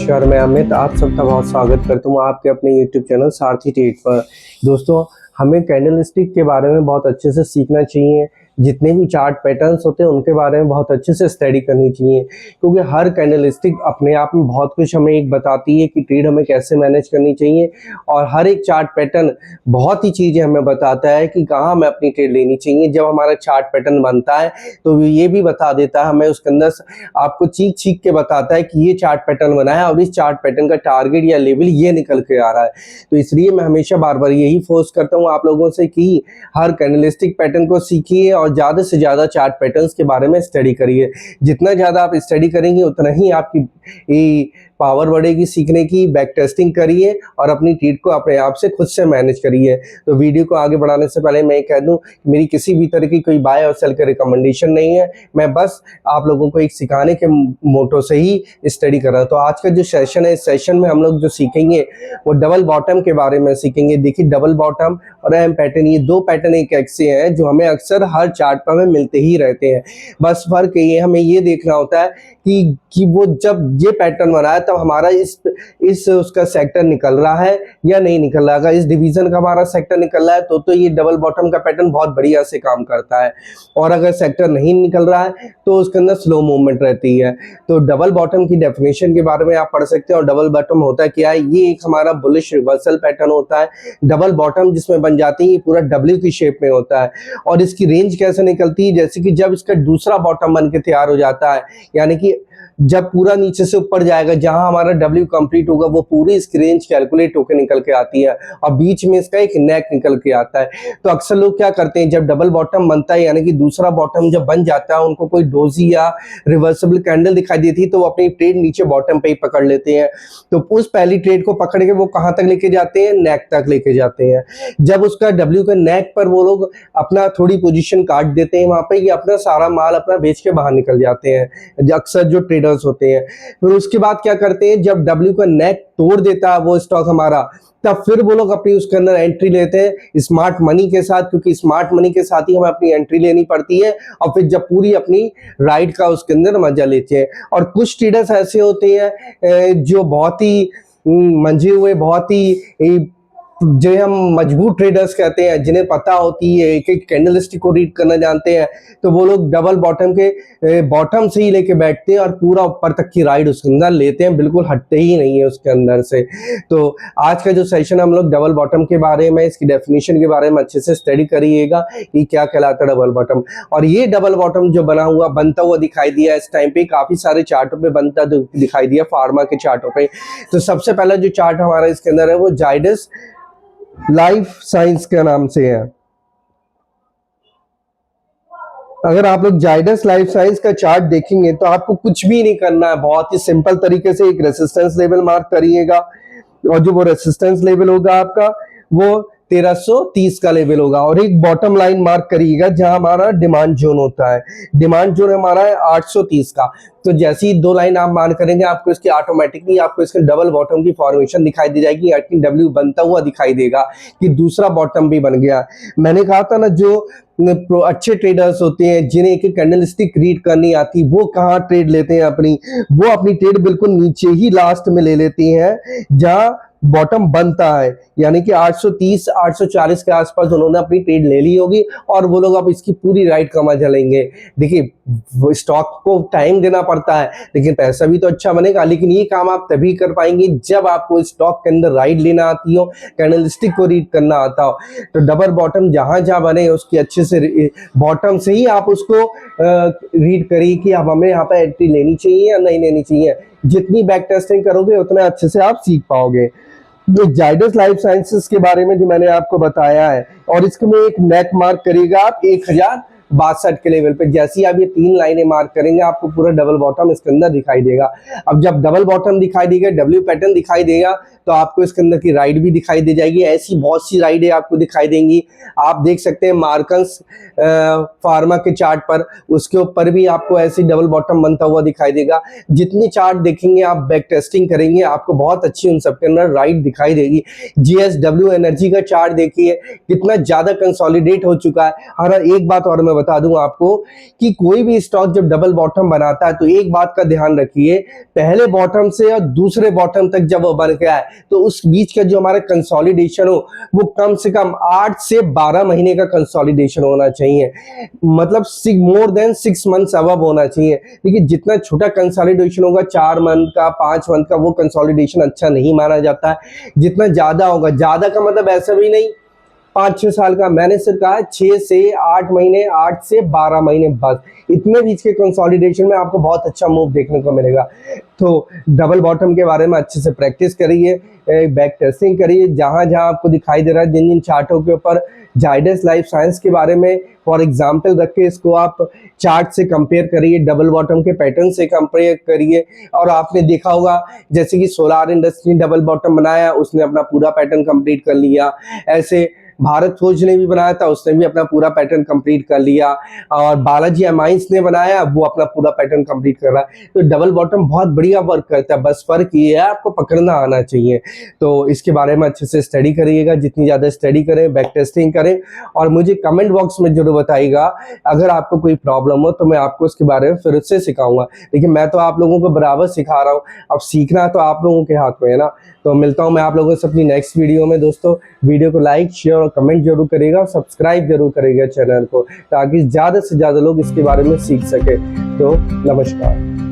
नमस्कार, मैं अमित आप सबका बहुत स्वागत करता हूँ आपके अपने YouTube चैनल सारथी ट्रेड पर। दोस्तों, हमें कैंडलस्टिक के बारे में बहुत अच्छे से सीखना चाहिए। जितने भी चार्ट पैटर्न्स होते हैं उनके बारे में बहुत अच्छे से स्टडी करनी चाहिए, क्योंकि हर कैंडलस्टिक अपने आप में बहुत कुछ हमें एक बताती है कि ट्रेड हमें कैसे मैनेज करनी चाहिए, और हर एक चार्ट पैटर्न बहुत ही चीज़ें हमें बताता है कि कहाँ हमें अपनी ट्रेड लेनी चाहिए। जब हमारा चार्ट पैटर्न बनता है तो ये भी बता देता है हमें, उसके अंदर आपको चीख के बताता है कि ये चार्ट पैटर्न बना है और इस चार्ट पैटर्न का टारगेट या लेवल ये निकल के आ रहा है। तो इसलिए मैं हमेशा बार बार यही फोर्स करता हूँ आप लोगों से कि हर कैंडलस्टिक पैटर्न को सीखिए और ज़्यादा से ज़्यादा चार्ट पैटर्न्स के बारे में स्टडी करिए। जितना ज़्यादा आप स्टडी करेंगे उतना ही आपकी पावर बढ़ेगी सीखने की। बैक टेस्टिंग करिए और अपनी ट्रेड को अपने आप से खुद से मैनेज करिए। तो वीडियो को आगे बढ़ाने से पहले मैं कह दूं, मेरी किसी भी तरह की कोई बाय और सेल का रिकमेंडेशन नहीं है। मैं बस आप लोगों को एक सिखाने के मोटो से ही स्टडी कर रहा हूँ। तो आज का जो सेशन है, इस सेशन में हम लोग जो सीखेंगे वो डबल बॉटम के बारे में सीखेंगे। देखिए, डबल बॉटम और एम पैटर्न, ये दो पैटर्न एक ऐसे हैं जो हमें अक्सर हर चार्ट पर हमें मिलते ही रहते हैं। बस फर्क ये हमें ये देखना होता है कि वो जब ये पैटर्न बना है तब हमारा इस उसका सेक्टर निकल रहा है या नहीं निकल रहा है। अगर इस डिवीजन का हमारा सेक्टर निकल रहा है तो ये डबल बॉटम का पैटर्न बहुत बढ़िया से काम करता है, और अगर सेक्टर नहीं निकल रहा है तो उसके अंदर स्लो मूवमेंट रहती है। तो डबल बॉटम की डेफिनेशन के बारे में आप पढ़ सकते हैं। और डबल बॉटम होता क्या है, ये एक हमारा बुलिश रिवर्सल पैटर्न होता है। डबल बॉटम जिसमें बन जाती है ये पूरा डब्ल्यू की शेप में होता है। और इसकी रेंज कैसे निकलती है, जैसे कि जब इसका दूसरा बॉटम बन के तैयार हो जाता है, यानी कि जब पूरा नीचे से ऊपर जाएगा, जहां हमारा डब्ल्यू कंप्लीट होगा वो पूरी इसकी रेंज कैलकुलेट होकर निकल के आती है और बीच में इसका एक नेक निकल के आता है। तो अक्सर लोग क्या करते हैं, जब डबल बॉटम बनता है यानी कि दूसरा बॉटम जब बन जाता है, उनको कोई डोजी या रिवर्सिबल कैंडल दिखाई देती है तो वो अपनी ट्रेड नीचे बॉटम पे ही पकड़ लेते हैं। तो उस पहली ट्रेड को पकड़ के वो कहां तक लेके जाते हैं, नेक तक लेके जाते हैं। जब उसका डब्ल्यू के नेक पर वो लोग अपना थोड़ी पोजीशन काट देते हैं, वहां पे ये अपना सारा माल अपना बेच के बाहर निकल जाते हैं अक्सर जो ट्रेडर्स होते हैं। फिर उसके बाद क्या करते हैं, जब डब्ल्यू का नेक तोड़ देता है वो स्टॉक हमारा, तब फिर वो लोग अपनी उसके अंदर एंट्री लेते हैं स्मार्ट मनी के साथ, क्योंकि स्मार्ट मनी के साथ ही हमें अपनी एंट्री लेनी पड़ती है। और फिर जब पूरी अपनी राइड का उसके अंदर मजा लेते हैं। और कुछ ट्रेडर्स ऐसे होते हैं जो बहुत ही मंझे हुए, बहुत ही जो हम मजबूत ट्रेडर्स कहते हैं, जिन्हें पता होती है एक एक कैंडलस्टिक को रीड करना जानते हैं, तो वो लोग डबल बॉटम के बॉटम से ही लेके बैठते हैं और पूरा ऊपर तक की राइड उसके अंदर लेते हैं, बिल्कुल हटते ही नहीं है उसके अंदर से। तो आज का जो सेशन हम लोग डबल बॉटम के बारे में, इसकी डेफिनेशन के बारे में अच्छे से स्टडी करिएगा कि क्या कहलाता है डबल बॉटम। और ये डबल बॉटम जो बनता हुआ दिखाई दिया इस टाइम पे, काफी सारे चार्टों पे बनता दिखाई दिया, फार्मा के चार्टों पे। तो सबसे पहला जो चार्ट हमारा इसके अंदर है वो जाइडस लाइफ साइंस के नाम से है। अगर आप लोग जाइडस लाइफ साइंस का चार्ट देखेंगे तो आपको कुछ भी नहीं करना है, बहुत ही सिंपल तरीके से एक रेसिस्टेंस लेवल मार्क करिएगा, और जो वो रेसिस्टेंस लेवल होगा आपका वो 1330 का लेवल होगा। और एक बॉटम लाइन मार्क करिएगा जहां हमारा डिमांड जोन होता है। डिमांड जोन हमारा है 830 का। तो जैसी दो लाइन आप मार्क करेंगे आपको इसकी ऑटोमेटिकली आपको इसके डबल बॉटम की फॉर्मेशन दिखाई दे जाएगी, यानी डब्ल्यू बनता हुआ दिखाई देगा कि दूसरा बॉटम भी बन गया। मैंने कहा था ना, जो अच्छे ट्रेडर्स होते हैं जिन्हें एक कैंडलस्टिक रीड करनी आती, वो कहाँ ट्रेड लेते हैं वो अपनी ट्रेड बिल्कुल नीचे ही लास्ट में ले लेती हैं जहां बॉटम बनता है, यानी कि 830 840 के आसपास उन्होंने अपनी ट्रेड ले ली होगी और वो लोग अब इसकी पूरी राइड का मजा लेंगे। देखिए, स्टॉक को टाइम देना पड़ता है लेकिन पैसा भी तो अच्छा बनेगा। लेकिन ये काम आप तभी कर पाएंगे जब आपको स्टॉक के अंदर राइड लेना आती हो, कैंडलस्टिक को रीड करना आता हो। तो डबल बॉटम जहां जहां बने उसकी अच्छे से बॉटम से ही आप उसको रीड करिए कि अब हमें यहाँ पे एंट्री लेनी चाहिए या नहीं लेनी चाहिए। जितनी बैक टेस्टिंग करोगे उतना अच्छे से आप सीख पाओगे। ये जाइडस लाइफ साइंसेस के बारे में जो मैंने आपको बताया है, और इसके में एक नेक मार्क करिएगा आप 1062 के लेवल पे। जैसे ही आप ये तीन लाइनें मार्क करेंगे आपको पूरा डबल बॉटम इसके अंदर दिखाई देगा। अब जब डबल बॉटम दिखाई देगा, डब्ल्यू पैटर्न दिखाई देगा, तो आपको इसके अंदर की राइड भी दिखाई दे जाएगी। ऐसी बहुत सी राइडें आपको दिखाई देंगी। आप देख सकते हैं मार्कंस फार्मा के चार्ट पर, उसके ऊपर भी आपको ऐसी डबल बॉटम बनता हुआ दिखाई देगा। जितने चार्ट देखेंगे आप, बैक टेस्टिंग करेंगे, आपको बहुत अच्छी उन सबके अंदर राइड दिखाई देगी। JSW एनर्जी का चार्ट देखिए कितना ज्यादा कंसोलिडेट हो चुका है। और एक बात और मैं बता दूं आपको कि कोई भी स्टॉक जब डबल बॉटम बनाता है तो एक बात का ध्यान रखिए, पहले बॉटम से और दूसरे बॉटम तक जब वो बन गया है तो उस बीच का जो हमारा कंसोलिडेशन हो वो कम से कम 8 से 12 महीने का कंसोलिडेशन होना चाहिए, मतलब मोर देन 6 मंथ्स अबव होना चाहिए। देखिए जितना छोटा कंसोलिडेशन होगा 4 मंथ का, 5 मंथ का, वो कंसोलिडेशन अच्छा नहीं माना जाता है। जितना ज्यादा होगा, ज्यादा का मतलब ऐसा भी नहीं 5-6 साल का, मैंने सिर्फ कहा 6 से 8 महीने, 8 से 12 महीने, बस इतने बीच के कंसोलिडेशन में आपको बहुत अच्छा मूव देखने को मिलेगा। तो डबल बॉटम के बारे में अच्छे से प्रैक्टिस करिए, बैक टेस्टिंग करिए, जहां जहां आपको दिखाई दे रहा है जिन जिन चार्टों के ऊपर। जाइडस लाइफ साइंस के बारे में फॉर एग्जाम्पल रख के इसको आप चार्ट से कंपेयर करिए, डबल बॉटम के पैटर्न से कंपेयर करिए। और आपने देखा होगा जैसे कि सोलार इंडस्ट्री डबल बॉटम बनाया, उसने अपना पूरा पैटर्न कंप्लीट कर लिया। ऐसे भारत फोर्ज ने भी बनाया था, उसने भी अपना पूरा पैटर्न कंप्लीट कर लिया। और बालाजी अमाइंस ने बनाया, वो अपना पूरा पैटर्न कंप्लीट कर रहा है। तो डबल बॉटम बहुत बढ़िया वर्क करता है, बस फर्क ये है आपको पकड़ना आना चाहिए। तो इसके बारे में अच्छे से स्टडी करिएगा, जितनी ज़्यादा स्टडी करें, बैक टेस्टिंग करें, और मुझे कमेंट बॉक्स में जरूर बताइएगा अगर आपको कोई प्रॉब्लम हो तो मैं आपको इसके बारे में फिर से सिखाऊंगा। देखिए मैं तो आप लोगों को बराबर सिखा रहा हूँ, अब सीखना तो आप लोगों के हाथ में है ना। तो मिलता हूँ मैं आप लोगों से अपनी नेक्स्ट वीडियो में। दोस्तों वीडियो को लाइक, शेयर और कमेंट जरूर करिएगा, और सब्सक्राइब जरूर करिएगा चैनल को, ताकि ज़्यादा से ज़्यादा लोग इसके बारे में सीख सके। तो नमस्कार।